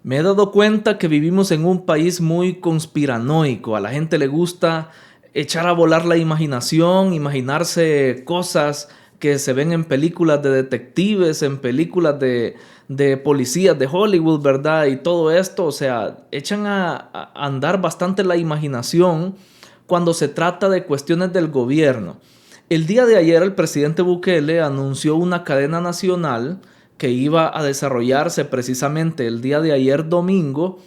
Me he dado cuenta que vivimos en un país muy conspiranoico. A la gente le gusta echar a volar la imaginación, imaginarse cosas que se ven en películas de detectives, en películas de policías de Hollywood, ¿verdad? Y todo esto, o sea, echan a andar bastante la imaginación cuando se trata de cuestiones del gobierno. El día de ayer el presidente Bukele anunció una cadena nacional que iba a desarrollarse precisamente el día de ayer domingo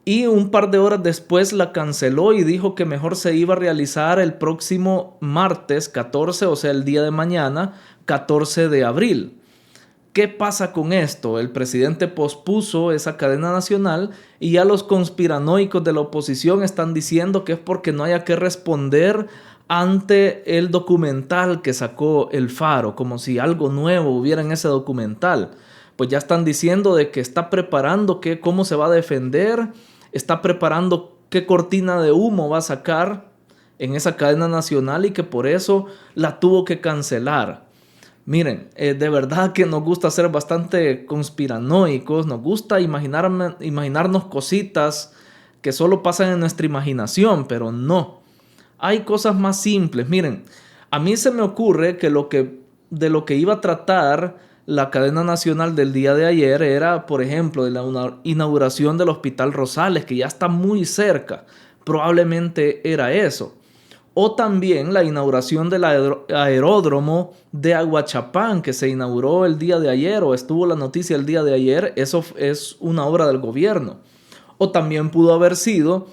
y un par de horas después la canceló y dijo que mejor se iba a realizar el próximo martes 14, o sea el día de mañana, 14 de abril. ¿Qué pasa con esto? El presidente pospuso esa cadena nacional y ya los conspiranoicos de la oposición están diciendo que es porque no haya que responder ante el documental que sacó El Faro, como si algo nuevo hubiera en ese documental. Pues ya están diciendo de que está preparando cómo se va a defender, está preparando qué cortina de humo va a sacar en esa cadena nacional y que por eso la tuvo que cancelar. Miren, de verdad que nos gusta ser bastante conspiranoicos, nos gusta imaginarnos cositas que solo pasan en nuestra imaginación, pero no. Hay cosas más simples. Miren, a mí se me ocurre que de lo que iba a tratar la cadena nacional del día de ayer era, por ejemplo, de la inauguración del Hospital Rosales, que ya está muy cerca. Probablemente era eso. O también la inauguración del aeródromo de Aguachapán, que se inauguró el día de ayer, o estuvo la noticia el día de ayer. Eso es una obra del gobierno. O también pudo haber sido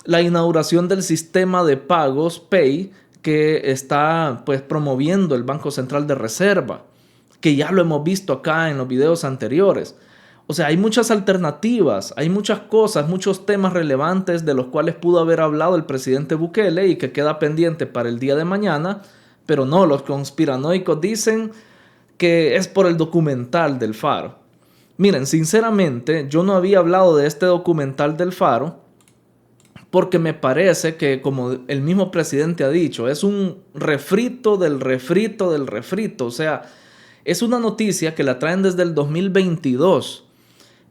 la inauguración del sistema de pagos Pay que está pues promoviendo el Banco Central de Reserva, que ya lo hemos visto acá en los videos anteriores. O sea, hay muchas alternativas, hay muchas cosas, muchos temas relevantes de los cuales pudo haber hablado el presidente Bukele y que queda pendiente para el día de mañana, pero no, los conspiranoicos dicen que es por el documental del Faro. Miren, sinceramente, yo no había hablado de este documental del Faro porque me parece que, como el mismo presidente ha dicho, es un refrito del refrito del refrito. O sea, es una noticia que la traen desde el 2022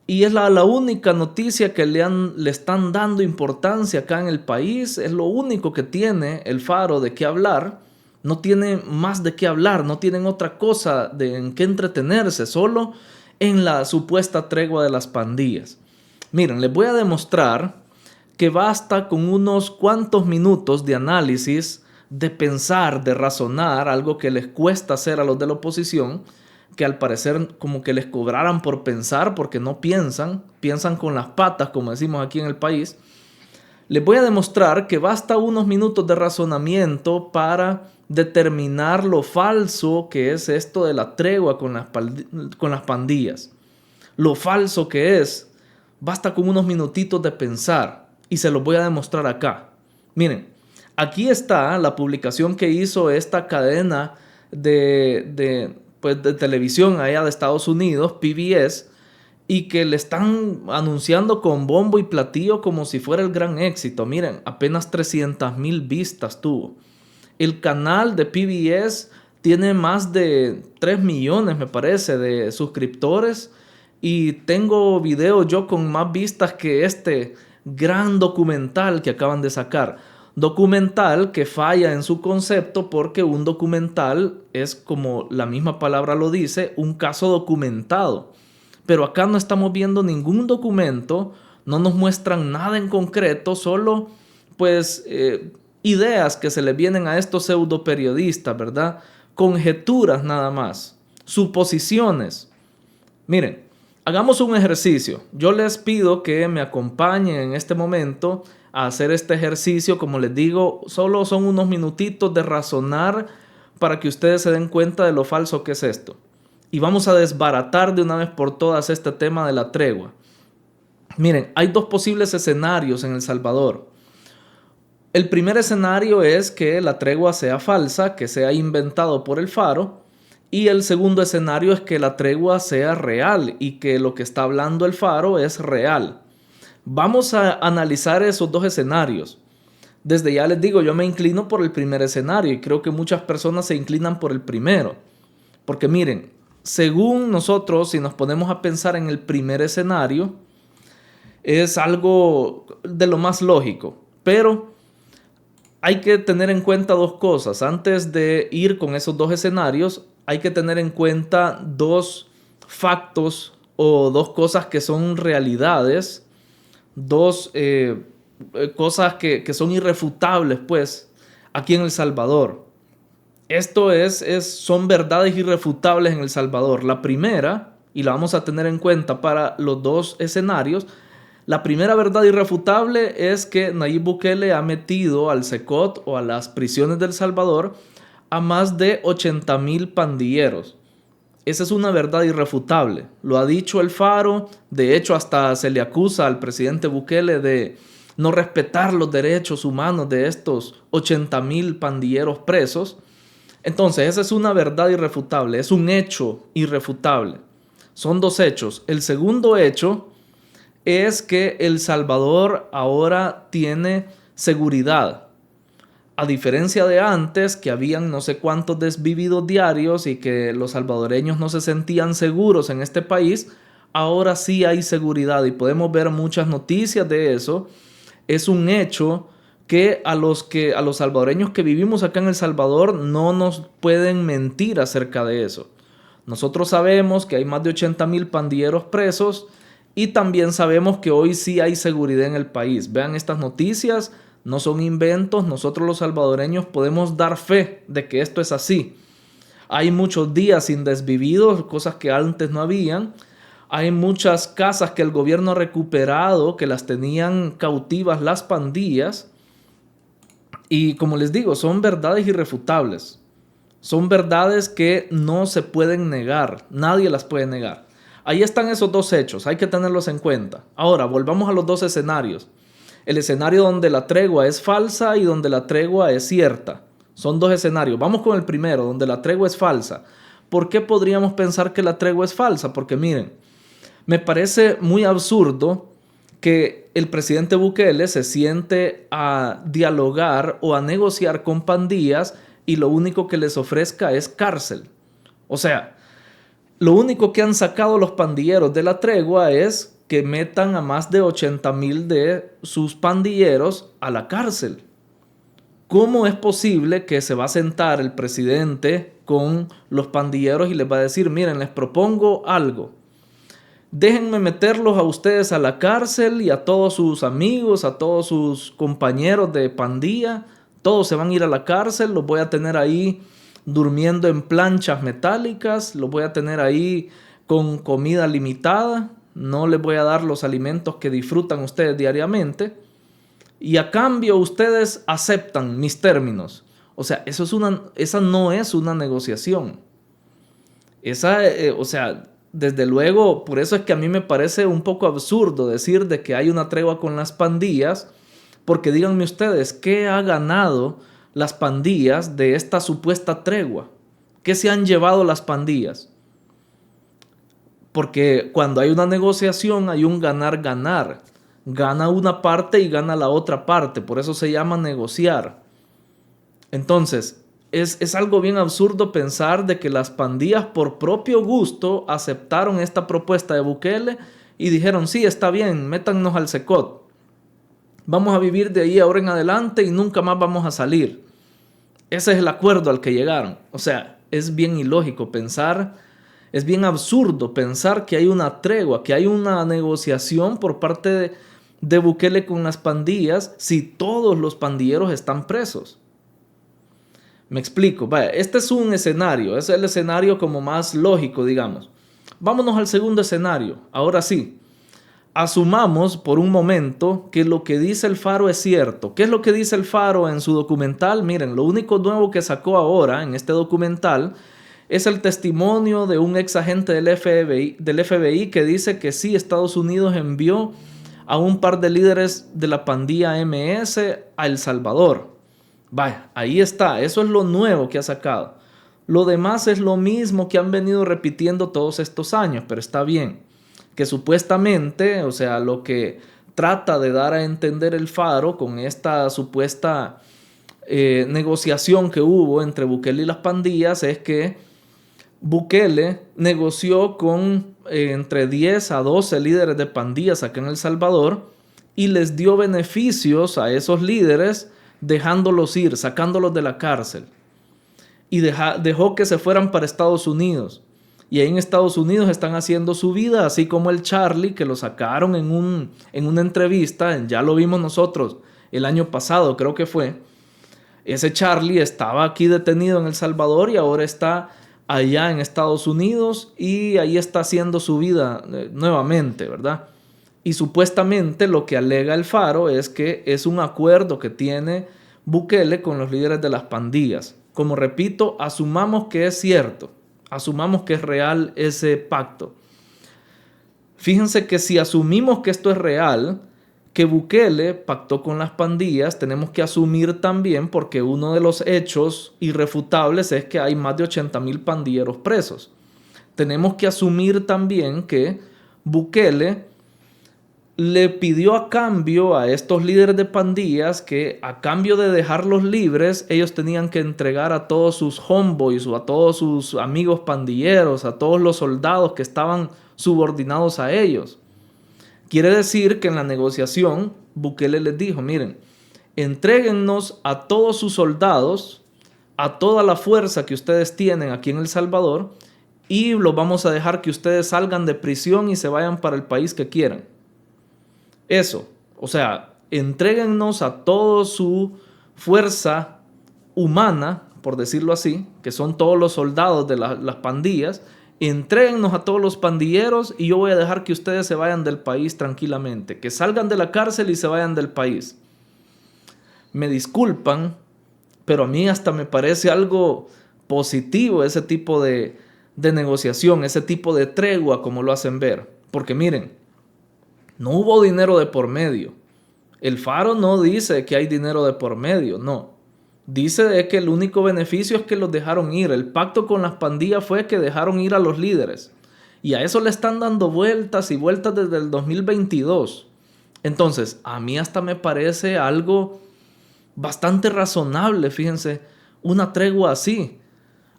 y es la única noticia que le están dando importancia acá en el país. Es lo único que tiene el Faro de qué hablar. No tiene más de qué hablar, no tienen otra cosa en qué entretenerse, solo en la supuesta tregua de las pandillas. Miren, les voy a demostrar que basta con unos cuantos minutos de análisis, de pensar, de razonar, algo que les cuesta hacer a los de la oposición, que al parecer como que les cobraran por pensar, porque no piensan, piensan con las patas, como decimos aquí en el país. Les voy a demostrar que basta unos minutos de razonamiento para determinar lo falso que es esto de la tregua con las pandillas. Lo falso que es, basta con unos minutitos de pensar. Y se los voy a demostrar acá. Miren, aquí está la publicación que hizo esta cadena pues de televisión allá de Estados Unidos, PBS, y que le están anunciando con bombo y platillo como si fuera el gran éxito. Miren, apenas 300,000 vistas tuvo. El canal de PBS tiene más de 3 millones, me parece, de suscriptores. Y tengo videos yo con más vistas que este gran documental que acaban de sacar. Documental que falla en su concepto porque un documental es, como la misma palabra lo dice, un caso documentado. Pero acá no estamos viendo ningún documento, no nos muestran nada en concreto, solo pues ideas que se le vienen a estos pseudo periodistas, ¿verdad? Conjeturas nada más, suposiciones. Miren, hagamos un ejercicio. Yo les pido que me acompañen en este momento a hacer este ejercicio. Como les digo, solo son unos minutitos de razonar para que ustedes se den cuenta de lo falso que es esto. Y vamos a desbaratar de una vez por todas este tema de la tregua. Miren, hay dos posibles escenarios en El Salvador. El primer escenario es que la tregua sea falsa, que sea inventado por el Faro. Y el segundo escenario es que la tregua sea real y que lo que está hablando el Faro es real. Vamos a analizar esos dos escenarios. Desde ya les digo, yo me inclino por el primer escenario y creo que muchas personas se inclinan por el primero. Porque miren, según nosotros, si nos ponemos a pensar en el primer escenario, es algo de lo más lógico. Pero hay que tener en cuenta dos cosas. Antes de ir con esos dos escenarios, hay que tener en cuenta dos factos o dos cosas que son realidades, dos cosas que son irrefutables, pues, aquí en El Salvador. Son verdades irrefutables en El Salvador. La primera, y la vamos a tener en cuenta para los dos escenarios, la primera verdad irrefutable es que Nayib Bukele ha metido al SECOT o a las prisiones del Salvador a más de 80,000 pandilleros. Esa es una verdad irrefutable. Lo ha dicho el Faro. De hecho, hasta se le acusa al presidente Bukele de no respetar los derechos humanos de estos 80,000 pandilleros presos. Entonces, esa es una verdad irrefutable. Es un hecho irrefutable. Son dos hechos. El segundo hecho es que El Salvador ahora tiene seguridad. A diferencia de antes, que habían no sé cuántos desvividos diarios y que los salvadoreños no se sentían seguros en este país, ahora sí hay seguridad y podemos ver muchas noticias de eso. Es un hecho que a los salvadoreños que vivimos acá en El Salvador no nos pueden mentir acerca de eso. Nosotros sabemos que hay más de 80,000 pandilleros presos y también sabemos que hoy sí hay seguridad en el país. Vean estas noticias. No son inventos, nosotros los salvadoreños podemos dar fe de que esto es así. Hay muchos días sin desvividos, cosas que antes no habían. Hay muchas casas que el gobierno ha recuperado, que las tenían cautivas las pandillas. Y como les digo, son verdades irrefutables. Son verdades que no se pueden negar, nadie las puede negar. Ahí están esos dos hechos, hay que tenerlos en cuenta. Ahora, volvamos a los dos escenarios. El escenario donde la tregua es falsa y donde la tregua es cierta. Son dos escenarios. Vamos con el primero, donde la tregua es falsa. ¿Por qué podríamos pensar que la tregua es falsa? Porque miren, me parece muy absurdo que el presidente Bukele se siente a dialogar o a negociar con pandillas y lo único que les ofrezca es cárcel. O sea, lo único que han sacado los pandilleros de la tregua es que metan a más de 80,000 de sus pandilleros a la cárcel. ¿Cómo es posible que se va a sentar el presidente con los pandilleros y les va a decir, miren, les propongo algo? Déjenme meterlos a ustedes a la cárcel y a todos sus amigos, a todos sus compañeros de pandilla. Todos se van a ir a la cárcel, los voy a tener ahí durmiendo en planchas metálicas, los voy a tener ahí con comida limitada. No les voy a dar los alimentos que disfrutan ustedes diariamente. Y a cambio ustedes aceptan mis términos. O sea, esa no es una negociación. Desde luego, por eso es que a mí me parece un poco absurdo decir de que hay una tregua con las pandillas. Porque díganme ustedes, ¿qué ha ganado las pandillas de esta supuesta tregua? ¿Qué se han llevado las pandillas? Porque cuando hay una negociación hay un ganar-ganar. Gana una parte y gana la otra parte. Por eso se llama negociar. Entonces, es algo bien absurdo pensar de que las pandillas por propio gusto aceptaron esta propuesta de Bukele y dijeron, sí, está bien, métannos al SECOT. Vamos a vivir de ahí ahora en adelante y nunca más vamos a salir. Ese es el acuerdo al que llegaron. O sea, es bien ilógico pensar. Es bien absurdo pensar que hay una tregua, que hay una negociación por parte de Bukele con las pandillas si todos los pandilleros están presos. Me explico. Vaya, este es un escenario, es el escenario como más lógico, digamos. Vámonos al segundo escenario. Ahora sí, asumamos por un momento que lo que dice el Faro es cierto. ¿Qué es lo que dice el Faro en su documental? Miren, lo único nuevo que sacó ahora en este documental es el testimonio de un ex agente del FBI que dice que sí, Estados Unidos envió a un par de líderes de la pandilla MS a El Salvador. Vaya, ahí está, eso es lo nuevo que ha sacado. Lo demás es lo mismo que han venido repitiendo todos estos años, pero está bien. Que supuestamente, o sea, lo que trata de dar a entender el Faro con esta supuesta negociación que hubo entre Bukele y las pandillas es que Bukele negoció con entre 10 a 12 líderes de pandillas acá en El Salvador y les dio beneficios a esos líderes dejándolos ir, sacándolos de la cárcel. Y dejó que se fueran para Estados Unidos. Y ahí en Estados Unidos están haciendo su vida, así como el Charlie, que lo sacaron en una entrevista, ya lo vimos nosotros el año pasado, creo que fue. Ese Charlie estaba aquí detenido en El Salvador y ahora está allá en Estados Unidos y ahí está haciendo su vida nuevamente, ¿verdad? Y supuestamente lo que alega el Faro es que es un acuerdo que tiene Bukele con los líderes de las pandillas. Como repito, asumamos que es cierto, asumamos que es real ese pacto. Fíjense que si asumimos que esto es real, que Bukele pactó con las pandillas, tenemos que asumir también, porque uno de los hechos irrefutables es que hay más de 80,000 pandilleros presos. Tenemos que asumir también que Bukele le pidió a cambio a estos líderes de pandillas que a cambio de dejarlos libres, ellos tenían que entregar a todos sus homeboys o a todos sus amigos pandilleros, a todos los soldados que estaban subordinados a ellos. Quiere decir que en la negociación Bukele les dijo, miren, entréguennos a todos sus soldados, a toda la fuerza que ustedes tienen aquí en El Salvador y los vamos a dejar que ustedes salgan de prisión y se vayan para el país que quieran. Eso, o sea, entréguennos a toda su fuerza humana, por decirlo así, que son todos los soldados de las pandillas, entréguennos a todos los pandilleros y yo voy a dejar que ustedes se vayan del país tranquilamente, que salgan de la cárcel y se vayan del país. Me disculpan, pero a mí hasta me parece algo positivo ese tipo de negociación, ese tipo de tregua como lo hacen ver. Porque miren, no hubo dinero de por medio. El Faro no dice que hay dinero de por medio, no. Dice de que el único beneficio es que los dejaron ir. El pacto con las pandillas fue que dejaron ir a los líderes. Y a eso le están dando vueltas y vueltas desde el 2022. Entonces, a mí hasta me parece algo bastante razonable, fíjense, una tregua así.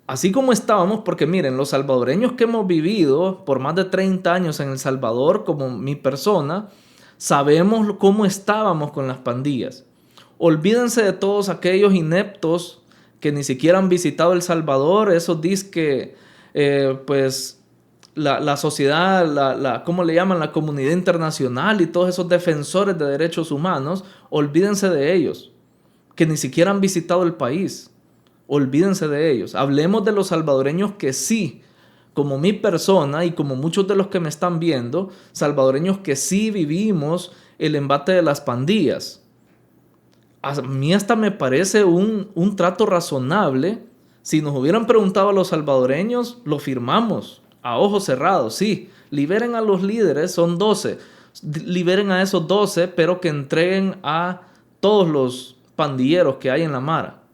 Así como estábamos, porque miren, los salvadoreños que hemos vivido por más de 30 años en El Salvador, como mi persona, sabemos cómo estábamos con las pandillas. Olvídense de todos aquellos ineptos que ni siquiera han visitado El Salvador, esos disque, pues, la sociedad, ¿cómo le llaman? La comunidad internacional y todos esos defensores de derechos humanos, olvídense de ellos, que ni siquiera han visitado el país. Olvídense de ellos. Hablemos de los salvadoreños que sí, como mi persona y como muchos de los que me están viendo, salvadoreños que sí vivimos el embate de las pandillas. A mí hasta me parece un trato razonable. Si nos hubieran preguntado a los salvadoreños, lo firmamos a ojos cerrados. Sí, liberen a los líderes, son 12. Liberen a esos 12, pero que entreguen a todos los pandilleros que hay en la mara.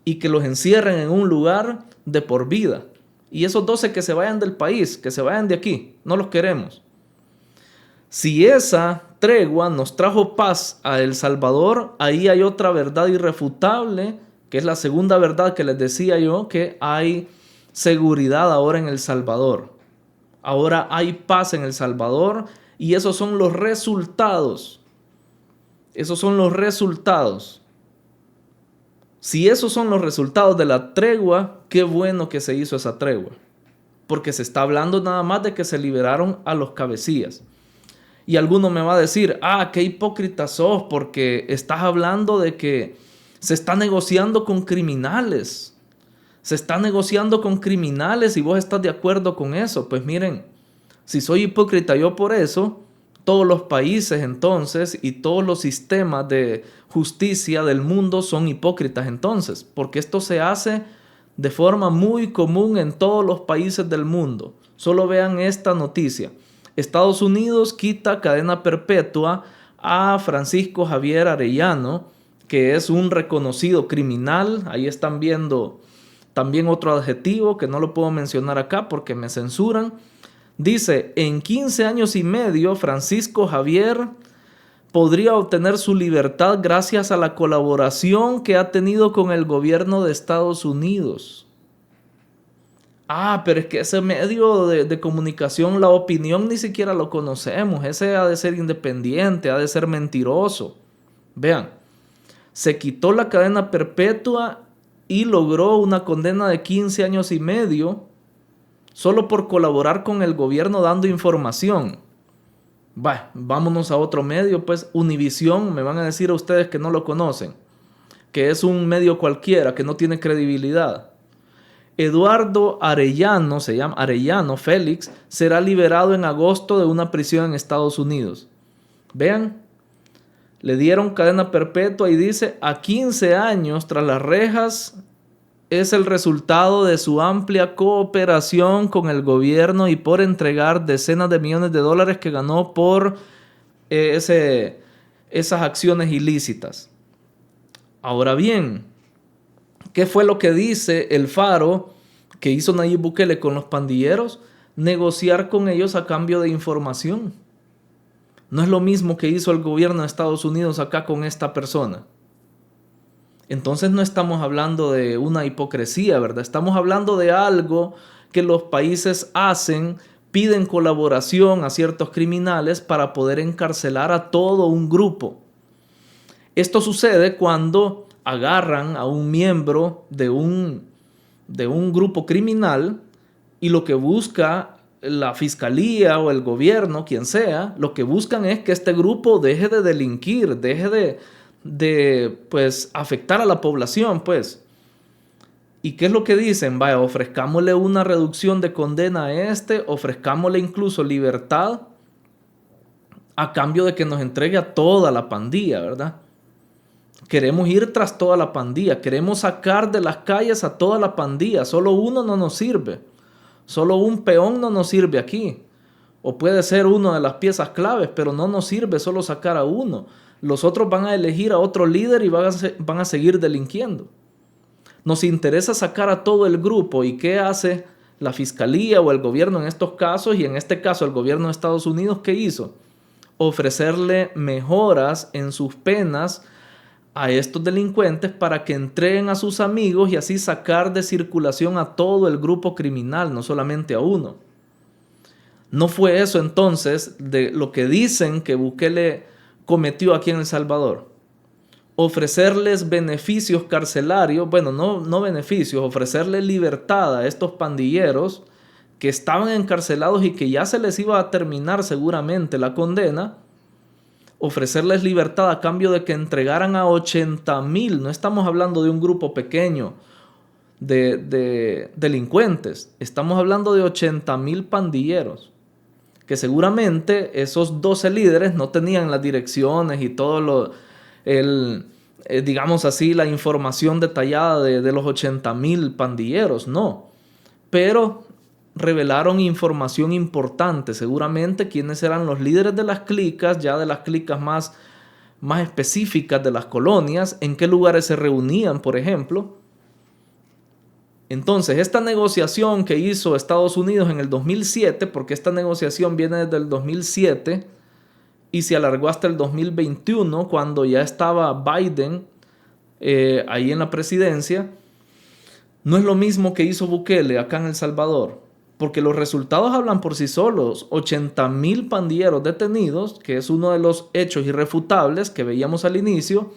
Y que los encierren en un lugar de por vida. Y esos 12 que se vayan del país, que se vayan de aquí, no los queremos. Si esa tregua nos trajo paz a El Salvador, ahí hay otra verdad irrefutable, que es la segunda verdad que les decía yo, que hay seguridad ahora en El Salvador. Ahora hay paz en El Salvador y esos son los resultados. Esos son los resultados. Si esos son los resultados de la tregua, qué bueno que se hizo esa tregua. Porque se está hablando nada más de que se liberaron a los cabecillas. Y alguno me va a decir, qué hipócrita sos, porque estás hablando de que se está negociando con criminales. Se está negociando con criminales y vos estás de acuerdo con eso. Pues miren, si soy hipócrita yo por eso, todos los países entonces y todos los sistemas de justicia del mundo son hipócritas entonces, porque esto se hace de forma muy común en todos los países del mundo. Solo vean esta noticia. Estados Unidos quita cadena perpetua a Francisco Javier Arellano, que es un reconocido criminal. Ahí están viendo también otro adjetivo que no lo puedo mencionar acá porque me censuran. Dice, en 15 años y medio, Francisco Javier podría obtener su libertad gracias a la colaboración que ha tenido con el gobierno de Estados Unidos. Pero es que ese medio de comunicación, la opinión, ni siquiera lo conocemos. Ese ha de ser independiente, ha de ser mentiroso. Vean, se quitó la cadena perpetua y logró una condena de 15 años y medio solo por colaborar con el gobierno dando información. Vámonos a otro medio, pues Univisión, me van a decir a ustedes que no lo conocen, que es un medio cualquiera, que no tiene credibilidad. Eduardo Arellano, se llama Arellano Félix, será liberado en agosto de una prisión en Estados Unidos. Vean, le dieron cadena perpetua y dice a 15 años tras las rejas. Es el resultado de su amplia cooperación con el gobierno y por entregar decenas de millones de dólares que ganó por esas acciones ilícitas. Ahora bien, ¿qué fue lo que dice el Faro que hizo Nayib Bukele con los pandilleros? Negociar con ellos a cambio de información. No es lo mismo que hizo el gobierno de Estados Unidos acá con esta persona. Entonces no estamos hablando de una hipocresía, ¿verdad? Estamos hablando de algo que los países hacen, piden colaboración a ciertos criminales para poder encarcelar a todo un grupo. Esto sucede cuando agarran a un miembro de un grupo criminal y lo que busca la fiscalía o el gobierno, quien sea, lo que buscan es que este grupo deje de delinquir, deje de pues afectar a la población, pues. ¿Y qué es lo que dicen? Ofrezcámosle una reducción de condena a ofrezcámosle incluso libertad a cambio de que nos entregue a toda la pandilla, ¿verdad? Queremos ir tras toda la pandilla, queremos sacar de las calles a toda la pandilla, solo uno no nos sirve, solo un peón no nos sirve aquí, o puede ser una de las piezas claves, pero no nos sirve solo sacar a uno. Los otros van a elegir a otro líder y van a seguir delinquiendo. Nos interesa sacar a todo el grupo. ¿Y qué hace la fiscalía o el gobierno en estos casos? Y en este caso el gobierno de Estados Unidos, ¿qué hizo? Ofrecerle mejoras en sus penas a estos delincuentes para que entreguen a sus amigos y así sacar de circulación a todo el grupo criminal, no solamente a uno. ¿No fue eso entonces de lo que dicen que Bukele cometió aquí en El Salvador? Ofrecerles beneficios carcelarios, no beneficios, ofrecerles libertad a estos pandilleros que estaban encarcelados y que ya se les iba a terminar seguramente la condena, ofrecerles libertad a cambio de que entregaran a 80,000, no estamos hablando de un grupo pequeño de delincuentes, estamos hablando de 80,000 pandilleros, que seguramente esos 12 líderes no tenían las direcciones y todo digamos así, la información detallada de los 80,000 pandilleros, no. Pero revelaron información importante, seguramente quiénes eran los líderes de las clicas, ya de las clicas más específicas de las colonias, en qué lugares se reunían, por ejemplo. Entonces, esta negociación que hizo Estados Unidos en el 2007, porque esta negociación viene desde el 2007 y se alargó hasta el 2021, cuando ya estaba Biden ahí en la presidencia, no es lo mismo que hizo Bukele acá en El Salvador, porque los resultados hablan por sí solos. 80,000 pandilleros detenidos, que es uno de los hechos irrefutables que veíamos al inicio,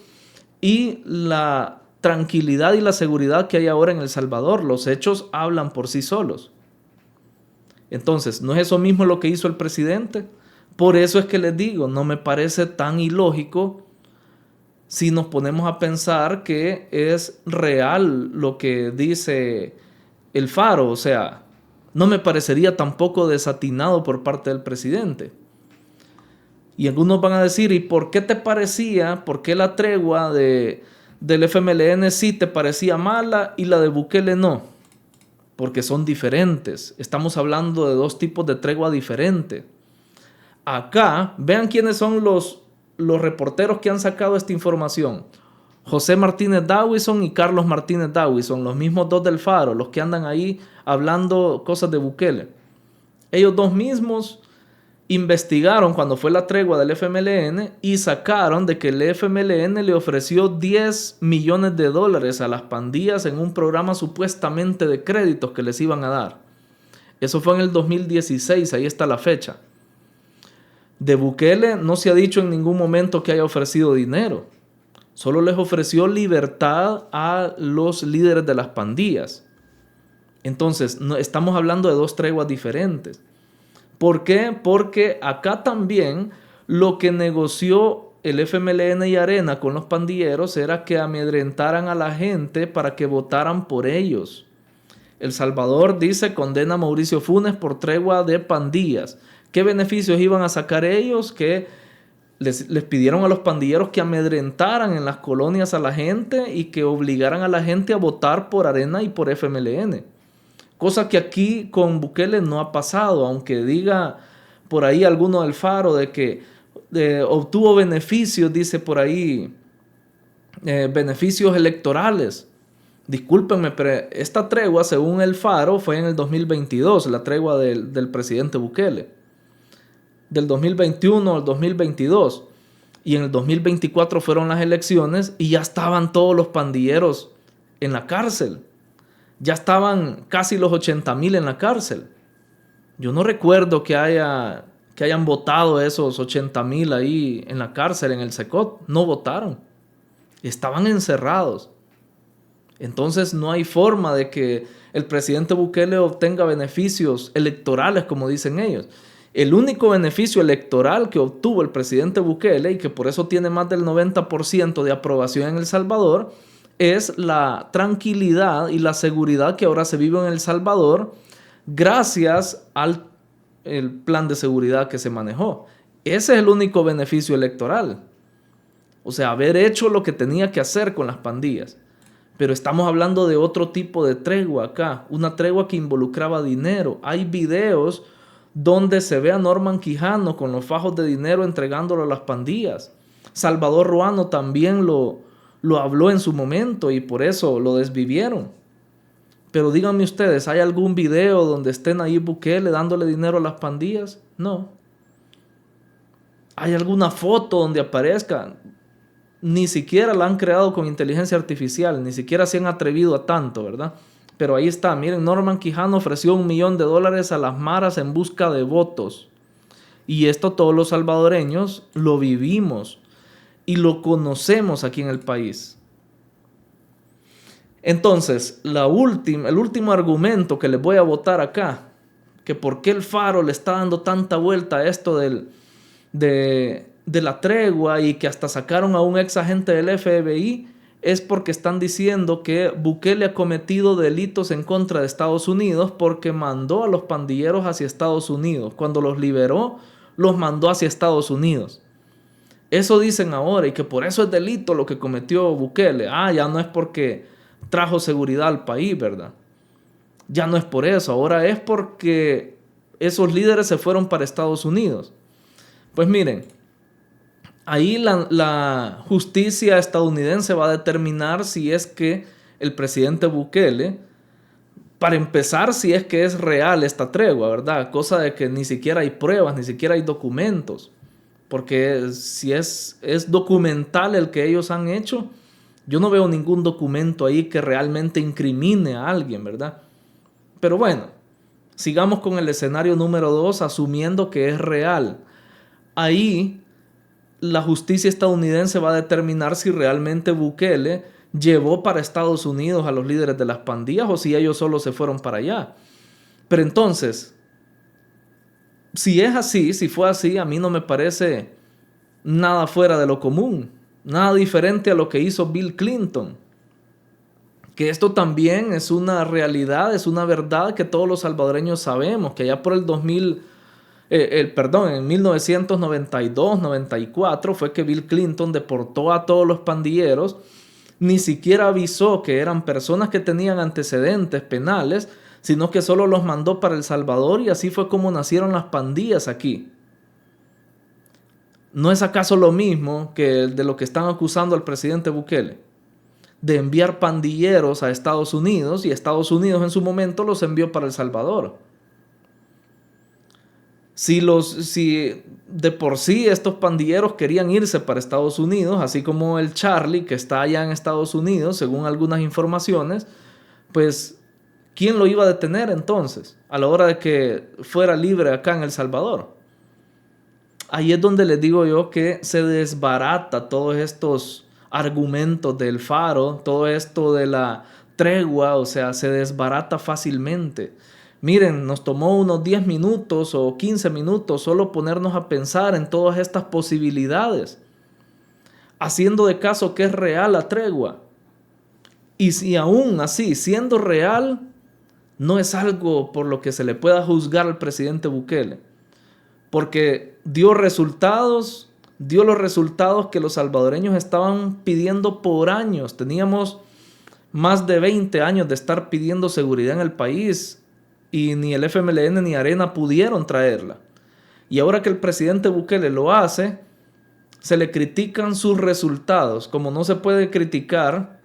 y la tranquilidad y la seguridad que hay ahora en El Salvador. Los hechos hablan por sí solos. Entonces, ¿no es eso mismo lo que hizo el presidente? Por eso es que les digo, no me parece tan ilógico si nos ponemos a pensar que es real lo que dice el Faro. O sea, no me parecería tampoco desatinado por parte del presidente. Y algunos van a decir, ¿y por qué te parecía? ¿Por qué la tregua del FMLN sí te parecía mala y la de Bukele no? Porque son diferentes. Estamos hablando de dos tipos de tregua diferentes. Acá, vean quiénes son los reporteros que han sacado esta información. José Martínez Dawison y Carlos Martínez Dawison, los mismos dos del Faro, los que andan ahí hablando cosas de Bukele. Ellos dos mismos investigaron cuando fue la tregua del FMLN y sacaron de que el FMLN le ofreció $10 millones a las pandillas en un programa supuestamente de créditos que les iban a dar. Eso fue en el 2016, ahí está la fecha. De Bukele no se ha dicho en ningún momento que haya ofrecido dinero. Solo les ofreció libertad a los líderes de las pandillas. Entonces, no, estamos hablando de dos treguas diferentes. ¿Por qué? Porque acá también lo que negoció el FMLN y Arena con los pandilleros era que amedrentaran a la gente para que votaran por ellos. El Salvador dice condena a Mauricio Funes por tregua de pandillas. ¿Qué beneficios iban a sacar ellos? Que les pidieron a los pandilleros que amedrentaran en las colonias a la gente y que obligaran a la gente a votar por Arena y por FMLN. Cosa que aquí con Bukele no ha pasado, aunque diga por ahí alguno del Faro de que obtuvo beneficios, dice por ahí, beneficios electorales. Discúlpenme, pero esta tregua, según el Faro, fue en el 2022, la tregua del presidente Bukele. Del 2021 al 2022. Y en el 2024 fueron las elecciones y ya estaban todos los pandilleros en la cárcel. Ya estaban casi los 80,000 en la cárcel. Yo no recuerdo que hayan votado esos 80,000 ahí en la cárcel, en el Secot. No votaron. Estaban encerrados. Entonces no hay forma de que el presidente Bukele obtenga beneficios electorales, como dicen ellos. El único beneficio electoral que obtuvo el presidente Bukele, y que por eso tiene más del 90% de aprobación en El Salvador, es la tranquilidad y la seguridad que ahora se vive en El Salvador gracias al plan de seguridad que se manejó. Ese es el único beneficio electoral. O sea, haber hecho lo que tenía que hacer con las pandillas. Pero estamos hablando de otro tipo de tregua acá, una tregua que involucraba dinero. Hay videos donde se ve a Norman Quijano con los fajos de dinero entregándolo a las pandillas. Salvador Ruano también lo habló en su momento y por eso lo desvivieron. Pero díganme ustedes, ¿hay algún video donde esté Nayib Bukele dándole dinero a las pandillas? No. ¿Hay alguna foto donde aparezca? Ni siquiera la han creado con inteligencia artificial, ni siquiera se han atrevido a tanto, ¿verdad? Pero ahí está, miren, Norman Quijano ofreció $1 millón a las maras en busca de votos. Y esto todos los salvadoreños lo vivimos y lo conocemos aquí en el país. Entonces, el último argumento que les voy a botar acá, que por qué el Faro le está dando tanta vuelta a esto de la tregua y que hasta sacaron a un ex agente del FBI, es porque están diciendo que Bukele ha cometido delitos en contra de Estados Unidos porque mandó a los pandilleros hacia Estados Unidos. Cuando los liberó, los mandó hacia Estados Unidos. Eso dicen ahora y que por eso es delito lo que cometió Bukele. Ya no es porque trajo seguridad al país, ¿verdad? Ya no es por eso, ahora es porque esos líderes se fueron para Estados Unidos. Pues miren, ahí la justicia estadounidense va a determinar si es que el presidente Bukele, para empezar, si es que es real esta tregua, ¿verdad? Cosa de que ni siquiera hay pruebas, ni siquiera hay documentos. Porque si es documental el que ellos han hecho, yo no veo ningún documento ahí que realmente incrimine a alguien, ¿verdad? Pero bueno, sigamos con el escenario número 2, asumiendo que es real. Ahí la justicia estadounidense va a determinar si realmente Bukele llevó para Estados Unidos a los líderes de las pandillas o si ellos solo se fueron para allá. Pero entonces, si es así, si fue así, a mí no me parece nada fuera de lo común, nada diferente a lo que hizo Bill Clinton. Que esto también es una realidad, es una verdad que todos los salvadoreños sabemos, que allá por el en 1992-94 fue que Bill Clinton deportó a todos los pandilleros, ni siquiera avisó que eran personas que tenían antecedentes penales, sino que solo los mandó para El Salvador y así fue como nacieron las pandillas aquí. ¿No es acaso lo mismo que de lo que están acusando al presidente Bukele? De enviar pandilleros a Estados Unidos y Estados Unidos en su momento los envió para El Salvador. Si de por sí estos pandilleros querían irse para Estados Unidos, así como el Charlie, que está allá en Estados Unidos, según algunas informaciones, pues, ¿quién lo iba a detener entonces a la hora de que fuera libre acá en El Salvador? Ahí es donde les digo yo que se desbarata todos estos argumentos del Faro, todo esto de la tregua, o sea, se desbarata fácilmente. Miren, nos tomó unos 10 minutos o 15 minutos solo ponernos a pensar en todas estas posibilidades, haciendo de caso que es real la tregua. Y si aún así, siendo real, no es algo por lo que se le pueda juzgar al presidente Bukele, porque dio los resultados que los salvadoreños estaban pidiendo por años. Teníamos más de 20 años de estar pidiendo seguridad en el país y ni el FMLN ni Arena pudieron traerla. Y ahora que el presidente Bukele lo hace, se le critican sus resultados, como no se puede criticar,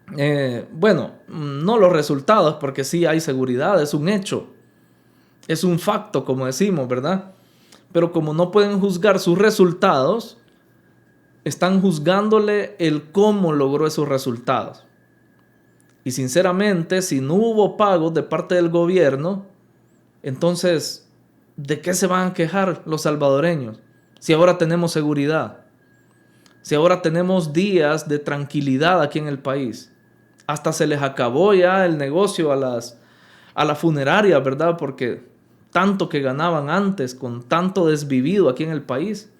no los resultados, porque sí hay seguridad, es un hecho, es un facto, como decimos, ¿verdad? Pero como no pueden juzgar sus resultados, están juzgándole el cómo logró esos resultados. Y sinceramente, si no hubo pagos de parte del gobierno, entonces, ¿de qué se van a quejar los salvadoreños? Si ahora tenemos seguridad, si ahora tenemos días de tranquilidad aquí en el país. Hasta se les acabó ya el negocio a la funeraria, ¿verdad? Porque tanto que ganaban antes, con tanto desvivido aquí en el país,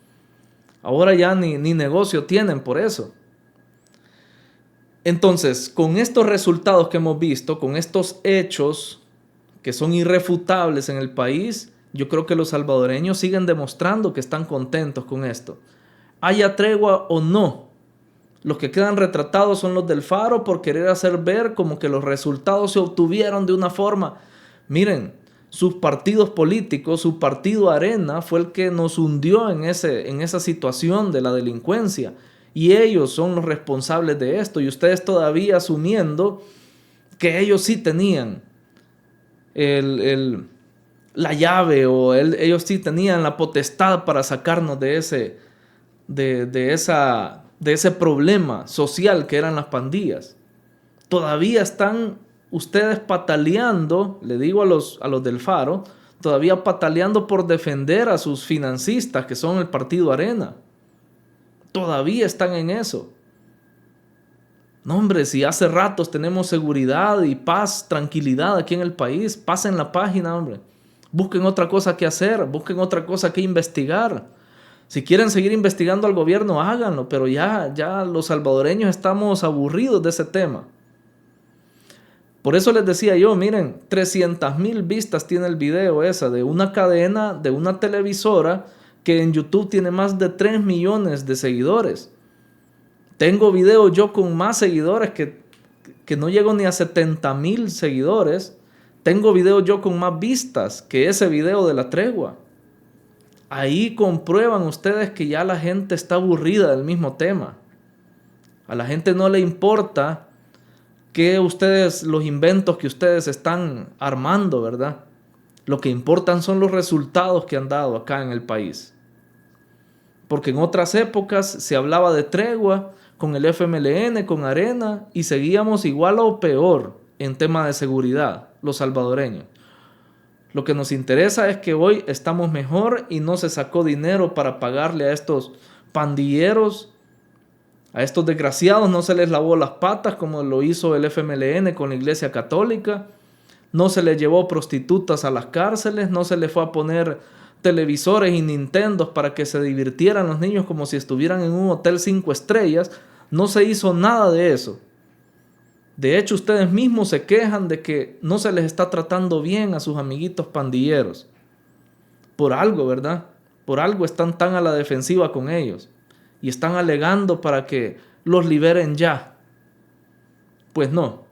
ahora ya ni negocio tienen por eso. Entonces, con estos resultados que hemos visto, con estos hechos que son irrefutables en el país, yo creo que los salvadoreños siguen demostrando que están contentos con esto. Haya tregua o no, los que quedan retratados son los del Faro por querer hacer ver como que los resultados se obtuvieron de una forma. Miren, sus partidos políticos, su partido Arena fue el que nos hundió en esa situación de la delincuencia. Y ellos son los responsables de esto. Y ustedes todavía asumiendo que ellos sí tenían la llave o ellos sí tenían la potestad para sacarnos de ese problema social que eran las pandillas. Todavía están ustedes pataleando, le digo a los del Faro, todavía pataleando por defender a sus financistas que son el partido Arena. Todavía están en eso. No, hombre, si hace ratos tenemos seguridad y paz, tranquilidad aquí en el país, pasen la página, hombre. Busquen otra cosa que hacer, busquen otra cosa que investigar. Si quieren seguir investigando al gobierno, háganlo, pero ya los salvadoreños estamos aburridos de ese tema. Por eso les decía yo, miren, 300,000 vistas tiene el video esa de una cadena, de una televisora que en YouTube tiene más de 3 millones de seguidores. Tengo videos yo con más seguidores que no llego ni a 70,000 seguidores. Tengo videos yo con más vistas que ese video de la tregua. Ahí comprueban ustedes que ya la gente está aburrida del mismo tema. A la gente no le importa que los inventos que ustedes están armando, ¿verdad? Lo que importan son los resultados que han dado acá en el país. Porque en otras épocas se hablaba de tregua con el FMLN, con Arena, y seguíamos igual o peor en tema de seguridad, los salvadoreños. Lo que nos interesa es que hoy estamos mejor y no se sacó dinero para pagarle a estos pandilleros, a estos desgraciados, no se les lavó las patas como lo hizo el FMLN con la Iglesia Católica, no se les llevó prostitutas a las cárceles, no se les fue a poner televisores y Nintendos para que se divirtieran los niños como si estuvieran en un hotel 5 estrellas, no se hizo nada de eso. De hecho, ustedes mismos se quejan de que no se les está tratando bien a sus amiguitos pandilleros. Por algo, ¿verdad? Por algo están tan a la defensiva con ellos. Y están alegando para que los liberen ya. Pues no.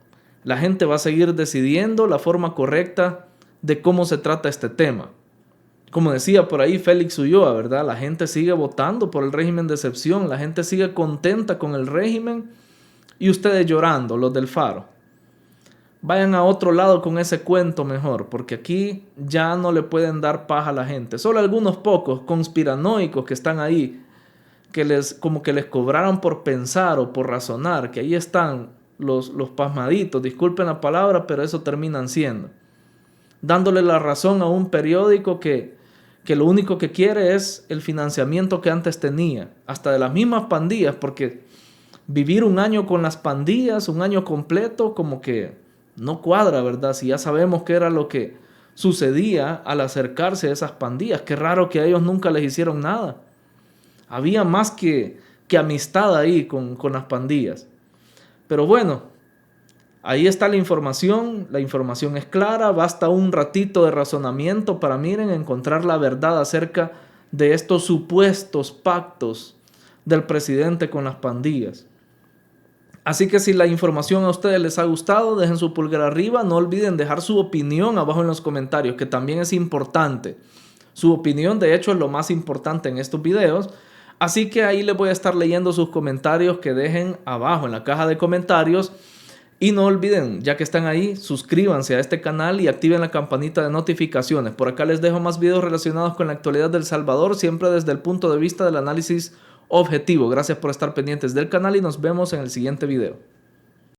La gente va a seguir decidiendo la forma correcta de cómo se trata este tema. Como decía por ahí Félix Ulloa, ¿verdad? La gente sigue votando por el régimen de excepción. La gente sigue contenta con el régimen. Y ustedes llorando, los del Faro. vayan a otro lado con ese cuento mejor, porque aquí ya no le pueden dar paz a la gente. Solo algunos pocos conspiranoicos que están ahí, como que les cobraron por pensar o por razonar, que ahí están los pasmaditos, disculpen la palabra, pero eso terminan siendo, dándole la razón a un periódico que lo único que quiere es el financiamiento que antes tenía, hasta de las mismas pandillas, porque vivir un año con las pandillas, un año completo, como que no cuadra, ¿verdad? Si ya sabemos qué era lo que sucedía al acercarse a esas pandillas. Qué raro que a ellos nunca les hicieron nada. Había más que amistad ahí con las pandillas. Pero bueno, ahí está la información es clara, basta un ratito de razonamiento para, miren, encontrar la verdad acerca de estos supuestos pactos del presidente con las pandillas. Así que si la información a ustedes les ha gustado, dejen su pulgar arriba, no olviden dejar su opinión abajo en los comentarios, que también es importante. Su opinión, de hecho, es lo más importante en estos videos. Así que ahí les voy a estar leyendo sus comentarios que dejen abajo en la caja de comentarios. Y no olviden, ya que están ahí, suscríbanse a este canal y activen la campanita de notificaciones. Por acá les dejo más videos relacionados con la actualidad de El Salvador, siempre desde el punto de vista del análisis objetivo. Gracias por estar pendientes del canal y nos vemos en el siguiente video.